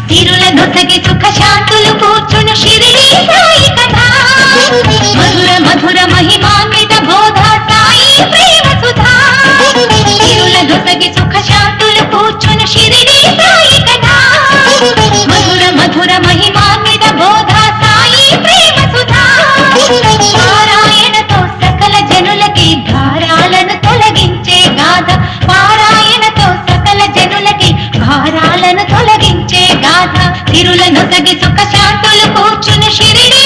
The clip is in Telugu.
తిరుల నొసగి సుఖ శాంతులు కూర్చును షిరిడి సాయి కథ మధుర మధుర మహిమాన్విత బోధ సాయి ప్రేమ సుధా తిరుల నొసగి సుఖ శాంతులు కూర్చును షిరిడి సాయి కథ మధుర మధుర మహిమాన్విత బోధ సాయి ప్రేమ సుధా పారాయణతో సకల జనులకి భారాలను తొలగించే గాథ పారాయణతో సకల జనులకి భారాలను తొలగించే గాథ తిరుల నొసగి సుఖ శాంతులు కూర్చుని షిరిడి